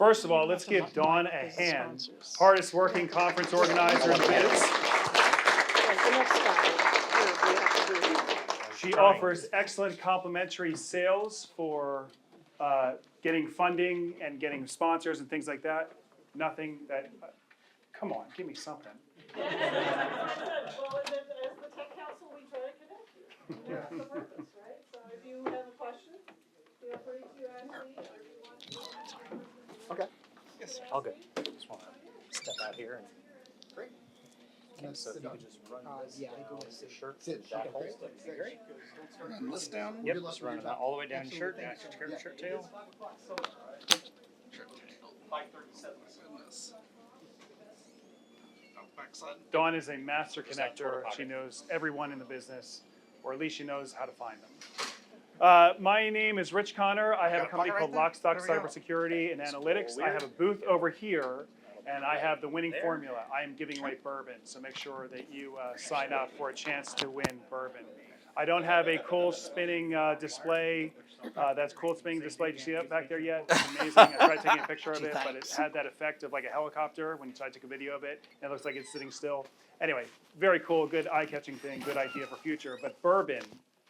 First of all, let's give Dawn a hand. Hardest working conference organizer in the biz. She offers excellent complimentary sales for getting funding and getting sponsors and things like that. Nothing that, come on, give me something. Well, as the Tech Council, we try to connect you. That's the purpose, right? So if you have a question, feel free to ask me, or if you want to. Okay. Yes. All good. Just want to step out here and. Great. Okay, so if you could just run this down the shirt, that whole stuff would be great. Run this down? Yep, just run it all the way down your shirt, down your shirt tail. Shirt tail. 537. Goodness. Backside. Dawn is a master connector. She knows everyone in the business, or at least she knows how to find them. My name is Rich Connor. I have a company called Lock, Stock, Cybersecurity and Analytics. I have a booth over here, and I have the winning formula. I am giving away bourbon, so make sure that you sign up for a chance to win bourbon. I don't have a cool spinning display. That's cool spinning display. Did you see that back there yet? It's amazing. I tried taking a picture of it, but it had that effect of like a helicopter when you try to take a video of it, and it looks like it's sitting still. Anyway, very cool, good eye-catching thing, good idea for future. But bourbon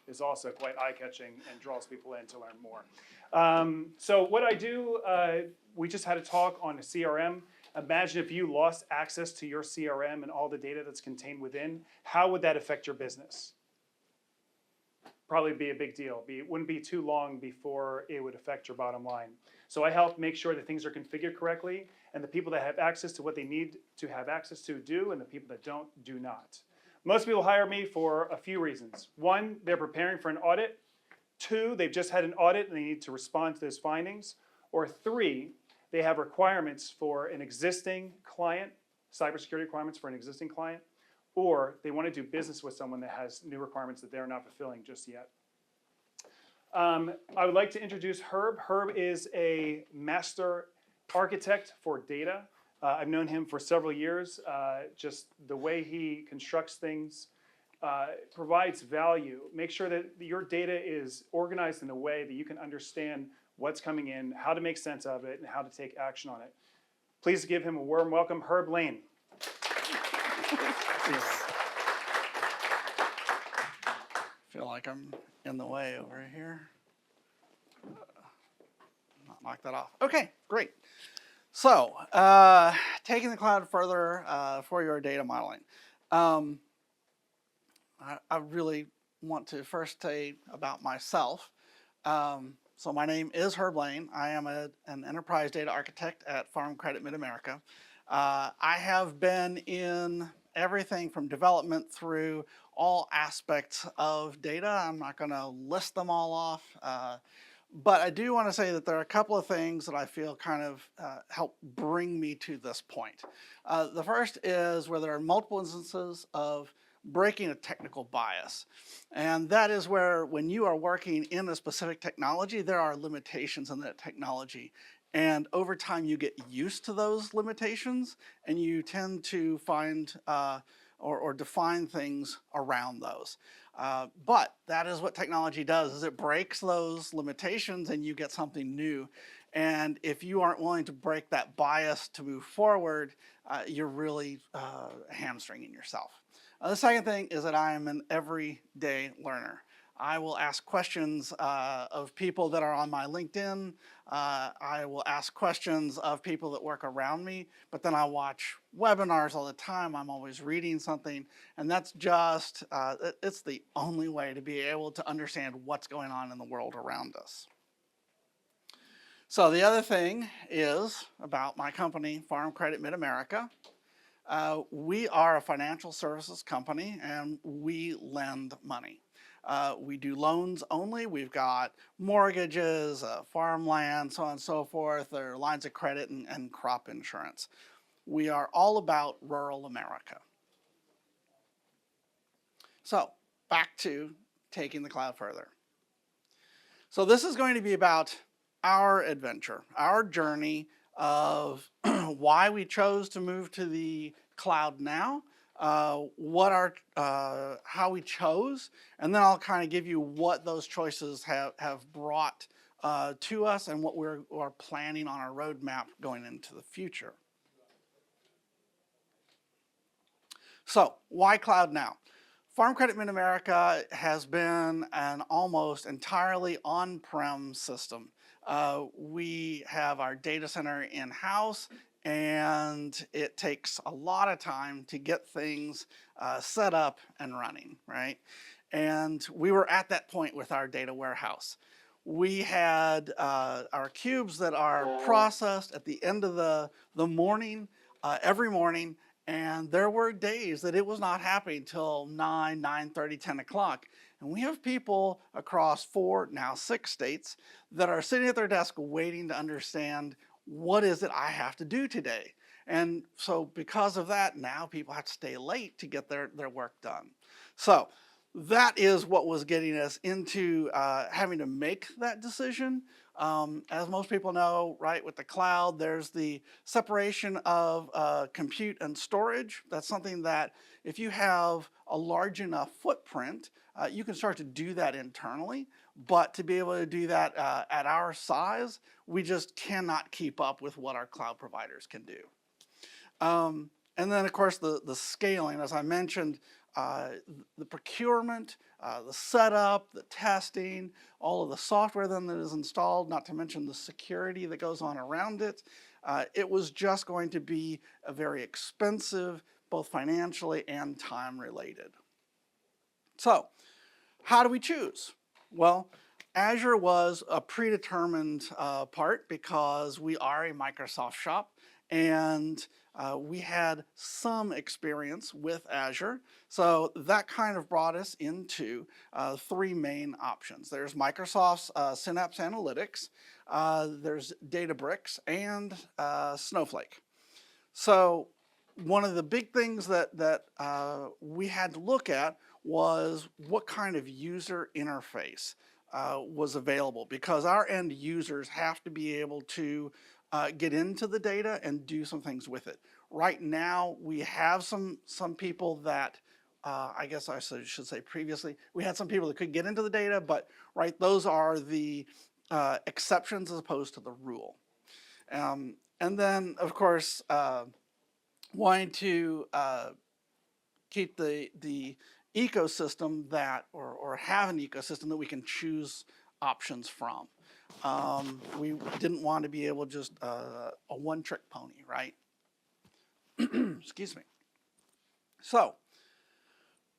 is also quite eye-catching and draws people in to learn more. So what I do, we just had a talk on a CRM. Imagine if you lost access to your CRM and all the data that's contained within. How would that affect your business? Probably be a big deal. It wouldn't be too long before it would affect your bottom line. So I help make sure that things are configured correctly, and the people that have access to what they need to have access to do, and the people that don't, do not. Most people hire me for a few reasons. One, they're preparing for an audit. Two, they've just had an audit and they need to respond to those findings. Or three, they have requirements for an existing client, cybersecurity requirements for an existing client, or they want to do business with someone that has new requirements that they're not fulfilling just yet. I would like to introduce Herb. Herb is a master architect for data. I've known him for several years. Just the way he constructs things provides value. Make sure that your data is organized in a way that you can understand what's coming in, how to make sense of it, and how to take action on it. Please give him a warm welcome, Herb Lane. Feel like I'm in the way over here. Not knock that off. Okay, great. So, taking the cloud further for your data modeling. I really want to first say about myself. So my name is Herb Lane. I am an enterprise data architect at Farm Credit Mid-America. I have been in everything from development through all aspects of data. I'm not going to list them all off, but I do want to say that there are a couple of things that I feel kind of help bring me to this point. The first is where there are multiple instances of breaking a technical bias. And that is where when you are working in a specific technology, there are limitations in that technology. And over time, you get used to those limitations, and you tend to find or define things around those. But that is what technology does, is it breaks those limitations and you get something new. And if you aren't willing to break that bias to move forward, you're really hamstringing yourself. The second thing is that I am an everyday learner. I will ask questions of people that are on my LinkedIn. I will ask questions of people that work around me, but then I watch webinars all the time. I'm always reading something, and that's just, it's the only way to be able to understand what's going on in the world around us. So the other thing is about my company, Farm Credit Mid-America. We are a financial services company, and we lend money. We do loans only. We've got mortgages, farmland, so on and so forth. There are lines of credit and crop insurance. We are all about rural America. So back to taking the cloud further. So this is going to be about our adventure, our journey of why we chose to move to the cloud now, how we chose, and then I'll kind of give you what those choices have brought to us and what we're planning on our roadmap going into the future. So why cloud now? Farm Credit Mid-America has been an almost entirely on-prem system. We have our data center in-house, and it takes a lot of time to get things set up and running, right? And we were at that point with our data warehouse. We had our cubes that are processed at the end of the morning, every morning, and there were days that it was not happening till 9, 9:30, 10 o'clock. And we have people across 4, now 6 states that are sitting at their desk waiting to understand, what is it I have to do today? And so because of that, now people have to stay late to get their work done. So that is what was getting us into having to make that decision. As most people know, right, with the cloud, there's the separation of compute and storage. That's something that if you have a large enough footprint, you can start to do that internally. But to be able to do that at our size, we just cannot keep up with what our cloud providers can do. And then, of course, the scaling, as I mentioned, the procurement, the setup, the testing, all of the software then that is installed, not to mention the security that goes on around it. It was just going to be a very expensive, both financially and time related. So, how do we choose? Well, Azure was a predetermined part because we are a Microsoft shop, and we had some experience with Azure. So that kind of brought us into 3 main options. There's Microsoft's Synapse Analytics, there's Databricks, and Snowflake. So one of the big things that we had to look at was what kind of user interface was available, because our end users have to be able to get into the data and do some things with it. Right now, we have some people that, I guess I should say previously, we had some people that could get into the data, but right, those are the exceptions as opposed to the rule. And then, of course, wanting to keep the ecosystem that, or have an ecosystem that we can choose options from. We didn't want to be able to just a one-trick pony, right? Excuse me. So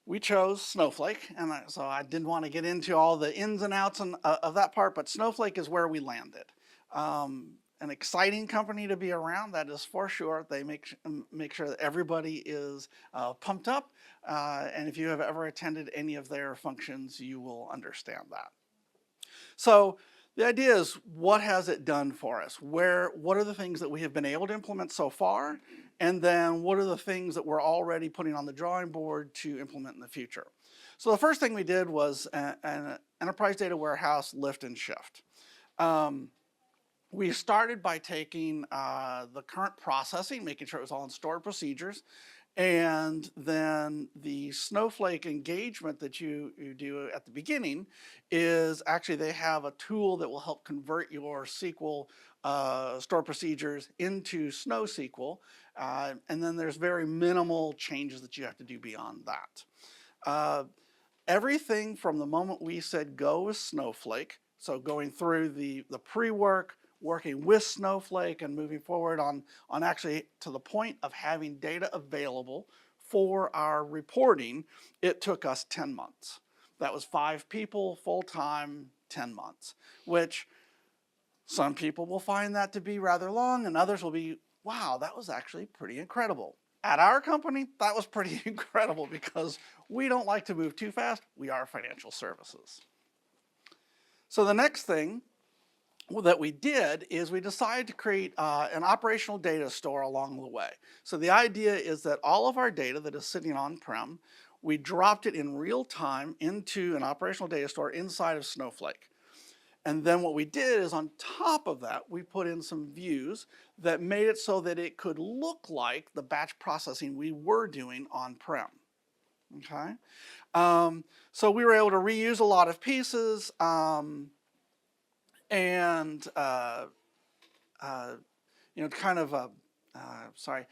we chose Snowflake, and so I didn't want to get into all the ins and outs of that part, but Snowflake is where we landed. An exciting company to be around, that is for sure. They make sure that everybody is pumped up, and if you have ever attended any of their functions, you will understand that. So the idea is, what has it done for us? What are the things that we have been able to implement so far? And then what are the things that we're already putting on the drawing board to implement in the future? So the first thing we did was an enterprise data warehouse lift and shift. We started by taking the current processing, making sure it was all in stored procedures, and then the Snowflake engagement that you do at the beginning is actually, they have a tool that will help convert your SQL stored procedures into SnowSQL, and then there's very minimal changes that you have to do beyond that. Everything from the moment we said go with Snowflake, so going through the pre-work, working with Snowflake, and moving forward on actually to the point of having data available for our reporting, it took us 10 months. That was 5 people, full-time, 10 months, which some people will find that to be rather long, and others will be, wow, that was actually pretty incredible. At our company, that was pretty incredible because we don't like to move too fast. We are financial services. So the next thing that we did is we decided to create an operational data store along the way. So the idea is that all of our data that is sitting on-prem, we dropped it in real time into an operational data store inside of Snowflake. And then what we did is, on top of that, we put in some views that made it so that it could look like the batch processing we were doing on-prem. Okay? So we were able to reuse a lot of pieces, and you know, kind of sorry.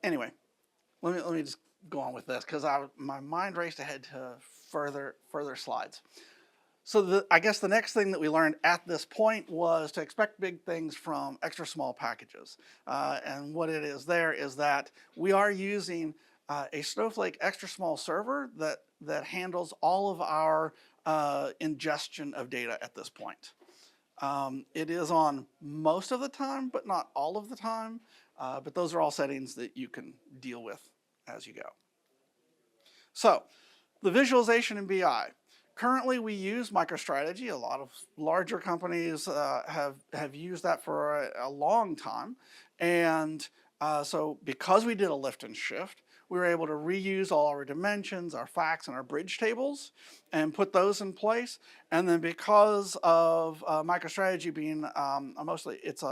Anyway, let me just go on with this because my mind raced ahead to further slides. So I guess the next thing that we learned at this point was to expect big things from extra small packages. And what it is there is that we are using a Snowflake extra small server that handles all of our ingestion of data at this point. It is on most of the time, but not all of the time. But those are all settings that you can deal with as you go. So the visualization in BI. Currently, we use MicroStrategy. A lot of larger companies have used that for a long time. And so because we did a lift and shift, we were able to reuse all our dimensions, our facts, and our bridge tables and put those in place. And then because of MicroStrategy being it's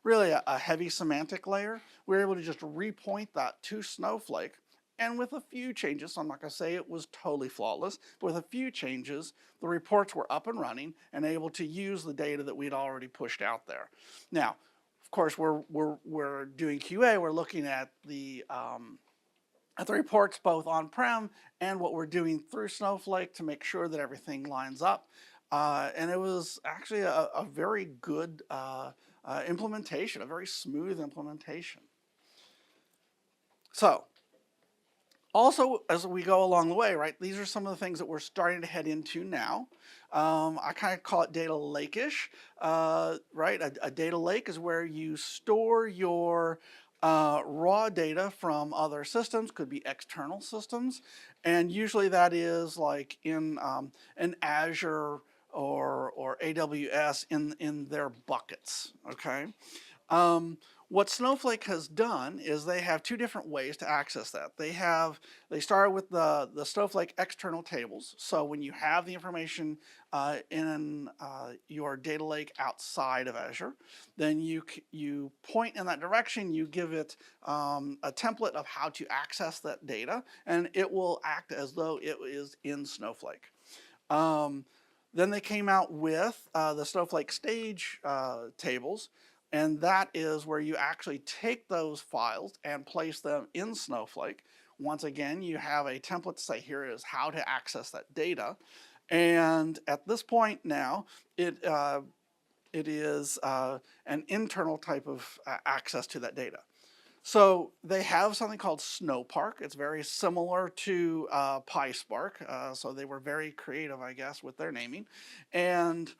really a heavy semantic layer, we were able to just repoint that to Snowflake. And with a few changes, so I'm not going to say it was totally flawless, but with a few changes, the reports were up and running and able to use the data that we'd already pushed out there. Now, of course, we're doing QA. We're looking at the reports both on-prem and what we're doing through Snowflake to make sure that everything lines up. And it was actually a very good implementation, a very smooth implementation. So, also, as we go along the way, right, these are some of the things that we're starting to head into now. I kind of call it data lake-ish, right? A data lake is where you store your raw data from other systems, could be external systems, and usually that is like in Azure or AWS in their buckets, okay? What Snowflake has done is they have two different ways to access that. They start with the Snowflake external tables. So when you have the information in your data lake outside of Azure, then you point in that direction, you give it a template of how to access that data, and it will act as though it is in Snowflake. Then they came out with the Snowflake stage tables, and that is where you actually take those files and place them in Snowflake. Once again, you have a template to say here is how to access that data. And at this point now, it is an internal type of access to that data. So they have something called Snowpark. It's very similar to PySpark. So they were very creative, I guess, with their naming. And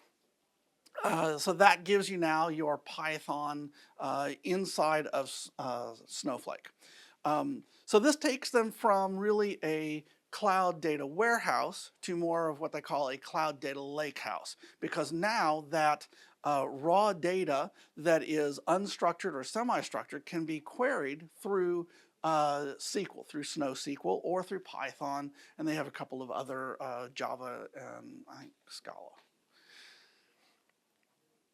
so that gives you now your Python inside of Snowflake. So this takes them from really a cloud data warehouse to more of what they call a cloud data lakehouse, because now that raw data that is unstructured or semi-structured can be queried through SQL, through SnowSQL or through Python, and they have a couple of other Java and I think Scala.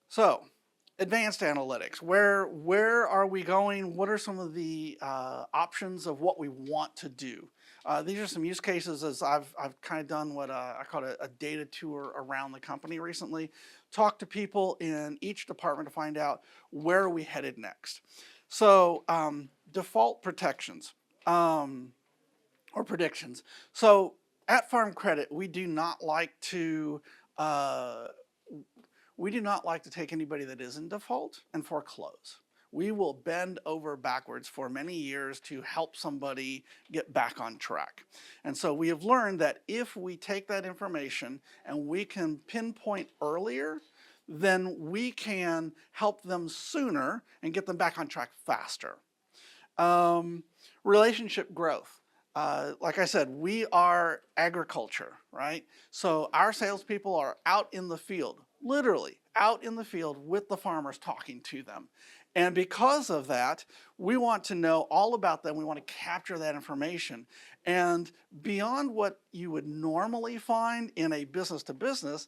So, advanced analytics. Where are we going? What are some of the options of what we want to do? These are some use cases as I've kind of done what I call a data tour around the company recently. Talk to people in each department to find out where are we headed next. So, default protections or predictions. So, at Farm Credit, we do not like to take anybody that is in default and foreclose. We will bend over backwards for many years to help somebody get back on track. And so we have learned that if we take that information and we can pinpoint earlier, then we can help them sooner and get them back on track faster. Relationship growth. Like I said, we are agriculture, right? So our salespeople are out in the field, literally out in the field with the farmers talking to them. And because of that, we want to know all about them. We want to capture that information. And beyond what you would normally find in a business to business,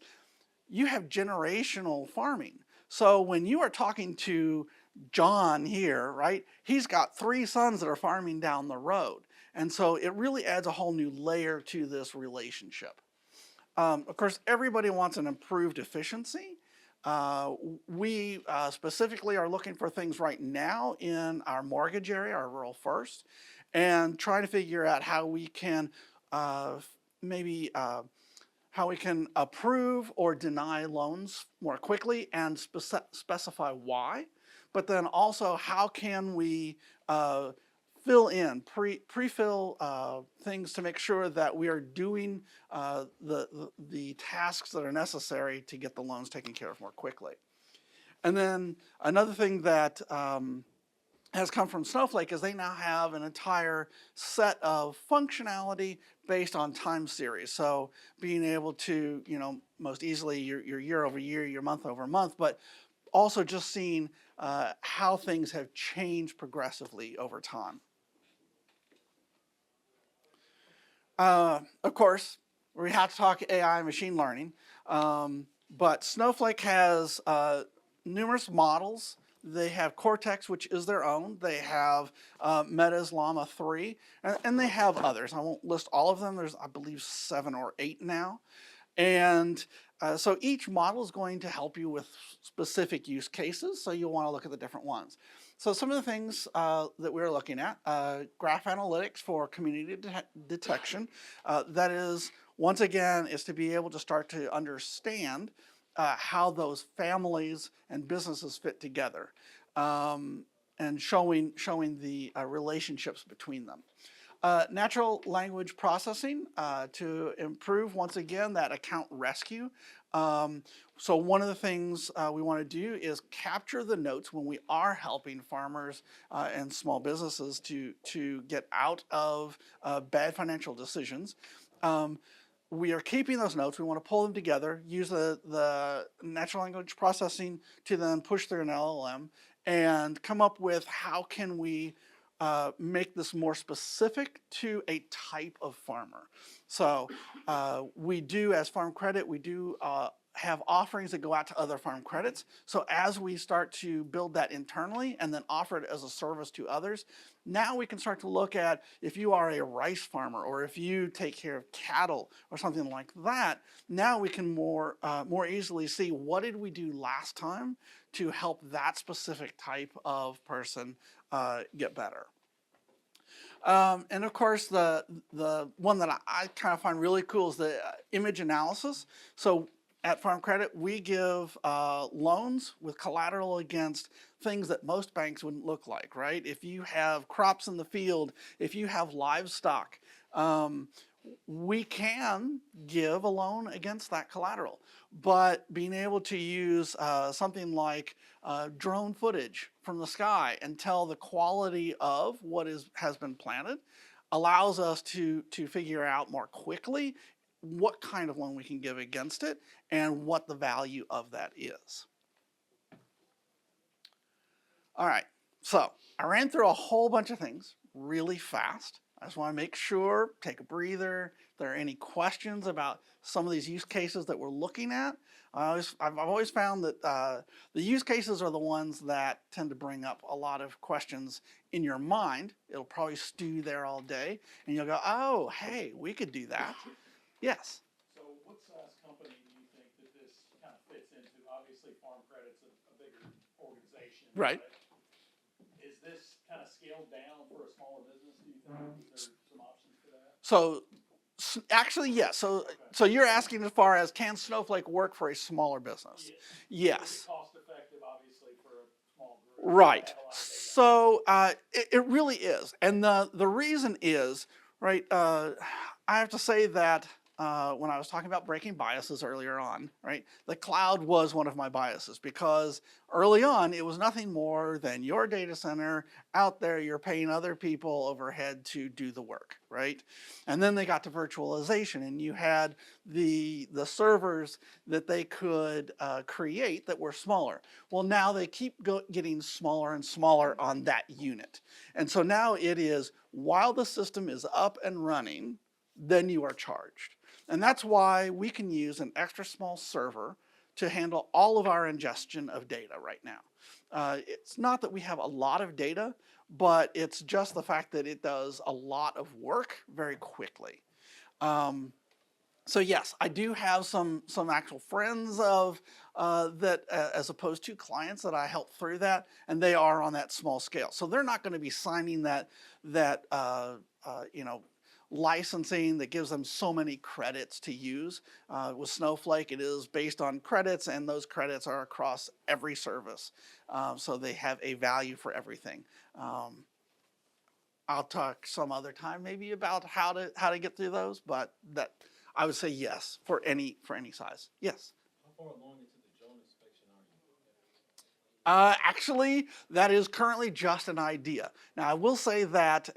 you have generational farming. So when you are talking to John here, right, he's got 3 sons that are farming down the road. And so it really adds a whole new layer to this relationship. Of course, everybody wants an improved efficiency. We specifically are looking for things right now in our mortgage area, our rural first, and trying to figure out how we can maybe how we can approve or deny loans more quickly and specify why, but then also how can we fill in, pre-fill things to make sure that we are doing the tasks that are necessary to get the loans taken care of more quickly. And then another thing that has come from Snowflake is they now have an entire set of functionality based on time series. So being able to, most easily your year over year, your month over month, but also just seeing how things have changed progressively over time. Of course, we have to talk AI machine learning, but Snowflake has numerous models. They have Cortex, which is their own. They have Meta's Llama 3, and they have others. I won't list all of them. There's, I believe, 7 or 8 now. And so each model is going to help you with specific use cases, so you'll want to look at the different ones. So some of the things that we're looking at, graph analytics for community detection. That is, once again, is to be able to start to understand how those families and businesses fit together, and showing the relationships between them. Natural language processing to improve, once again, that account rescue. So one of the things we want to do is capture the notes when we are helping farmers and small businesses to get out of bad financial decisions. We are keeping those notes. We want to pull them together, use the natural language processing to then push through an LLM and come up with how can we make this more specific to a type of farmer. So we do, as Farm Credit, we do have offerings that go out to other farm credits. So as we start to build that internally and then offer it as a service to others, now we can start to look at if you are a rice farmer or if you take care of cattle or something like that, now we can more easily see what did we do last time to help that specific type of person get better. And of course, the one that I kind of find really cool is the image analysis. So at Farm Credit, we give loans with collateral against things that most banks wouldn't look like, right? If you have crops in the field, if you have livestock, we can give a loan against that collateral. But being able to use something like drone footage from the sky and tell the quality of what has been planted allows us to figure out more quickly what kind of loan we can give against it and what the value of that is. All right, so I ran through a whole bunch of things really fast. I just want to make sure, take a breather, if there are any questions about some of these use cases that we're looking at. I've always found that the use cases are the ones that tend to bring up a lot of questions in your mind. It'll probably stew there all day, and you'll go, oh, hey, we could do that. Yes? So what size company do you think that this kind of fits into? Obviously, Farm Credit's a bigger organization. Right. Is this kind of scaled down for a smaller business, do you think? Is there some options for that? So actually, yes. So you're asking as far as can Snowflake work for a smaller business? Yes. Cost effective, obviously, for a small group. Right. So it really is. And the reason is, right, I have to say that when I was talking about breaking biases earlier on, right, the cloud was one of my biases because early on it was nothing more than your data center out there, you're paying other people overhead to do the work, right? And then they got to virtualization and you had the servers that they could create that were smaller. Well, now they keep getting smaller and smaller on that unit. And so now it is, while the system is up and running, then you are charged. And that's why we can use an extra small server to handle all of our ingestion of data right now. It's not that we have a lot of data, but it's just the fact that it does a lot of work very quickly. So yes, I do have some actual friends of that as opposed to clients that I help through that, and they are on that small scale. So they're not going to be signing that you know, licensing that gives them so many credits to use. With Snowflake, it is based on credits, and those credits are across every service. So they have a value for everything. I'll talk some other time maybe about how to get through those, but that I would say yes for any size. Yes. How far along into the drone inspection are you? Actually, that is currently just an idea. Now, I will say that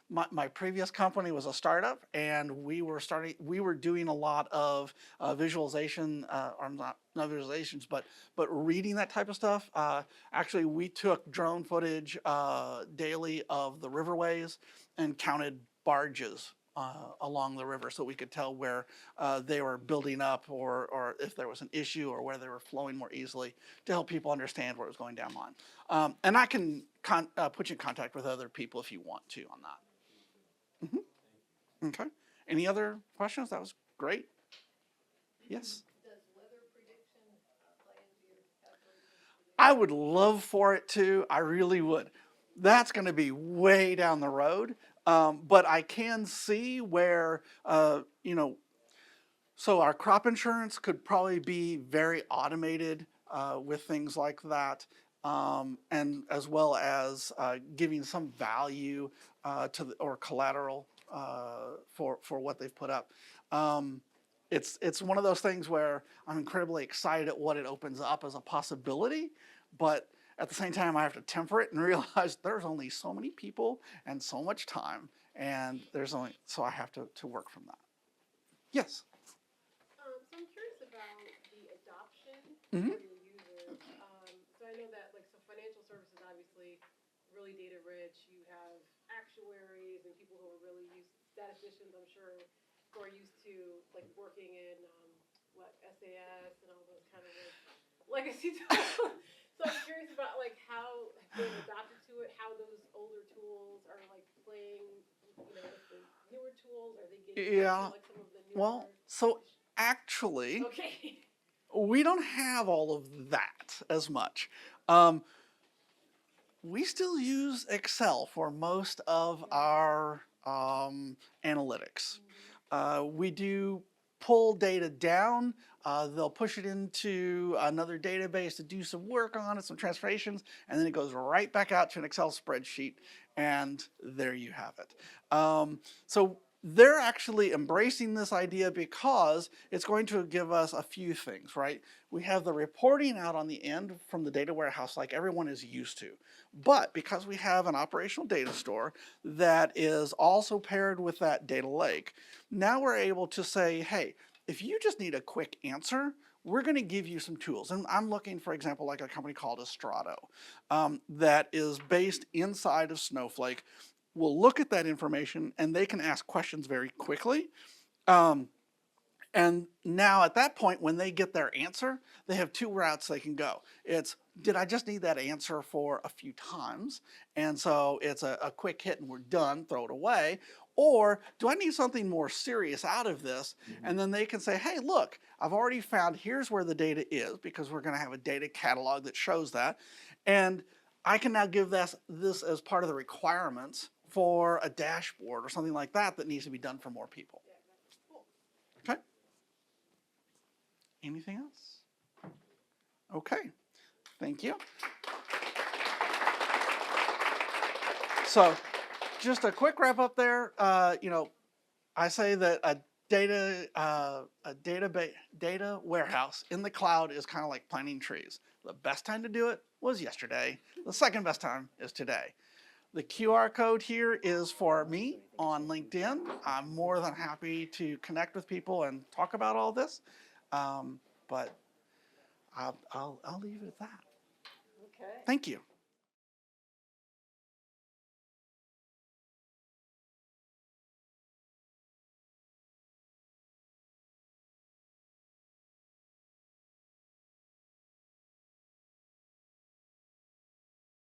my previous company was a startup, and we were doing a lot of visualization, or not visualizations, but reading that type of stuff. Actually, we took drone footage daily of the riverways and counted barges along the river, so we could tell where they were building up, or if there was an issue, or where they were flowing more easily, to help people understand where it was going down line. And I can put you in contact with other people if you want to on that. Okay. Any other questions? That was great. Yes. Does weather prediction play into your calculations? I would love for it to. I really would. That's going to be way down the road. But I can see where, you know, so our crop insurance could probably be very automated with things like that. And as well as giving some value or collateral for what they've put up. It's one of those things where I'm incredibly excited at what it opens up as a possibility, but at the same time I have to temper it and realize there's only so many people and so much time, and so I have to work from that. Yes. So I'm curious about the adoption Mhm. for your users. So I know that so financial services obviously really data rich. You have actuaries and people who are really used, statisticians I'm sure, who are used to working in SAS and all those kind of legacy tools. So I'm curious about how they've adopted to it, how those older tools are playing, with the newer tools. Are they getting Yeah. some of the newer? Well, so actually, Okay. we don't have all of that as much. We still use Excel for most of our analytics. We do pull data down. They'll push it into another database to do some work on it, some transformations, and then it goes right back out to an Excel spreadsheet, and there you have it. So they're actually embracing this idea because it's going to give us a few things, right? We have the reporting out on the end from the data warehouse like everyone is used to. But because we have an operational data store that is also paired with that data lake, now we're able to say, hey, if you just need a quick answer, we're going to give you some tools. And I'm looking, for example, like a company called Estrado that is based inside of Snowflake. Will look at that information and they can ask questions very quickly. And now at that point, when they get their answer, they have two routes they can go. It's, did I just need that answer for a few times? And so it's a quick hit and we're done, throw it away. Or do I need something more serious out of this? And then they can say, hey, look, I've already found here's where the data is, because we're going to have a data catalog that shows that. And I can now give this as part of the requirements for a dashboard or something like that that needs to be done for more people. Okay. Anything else? Okay. Thank you. So just a quick wrap up there. I say that a data warehouse in the cloud is kind of like planting trees. The best time to do it was yesterday. The second best time is today. The QR code here is for me on LinkedIn. I'm more than happy to connect with people and talk about all this. But I'll leave it at that. Okay. Thank you.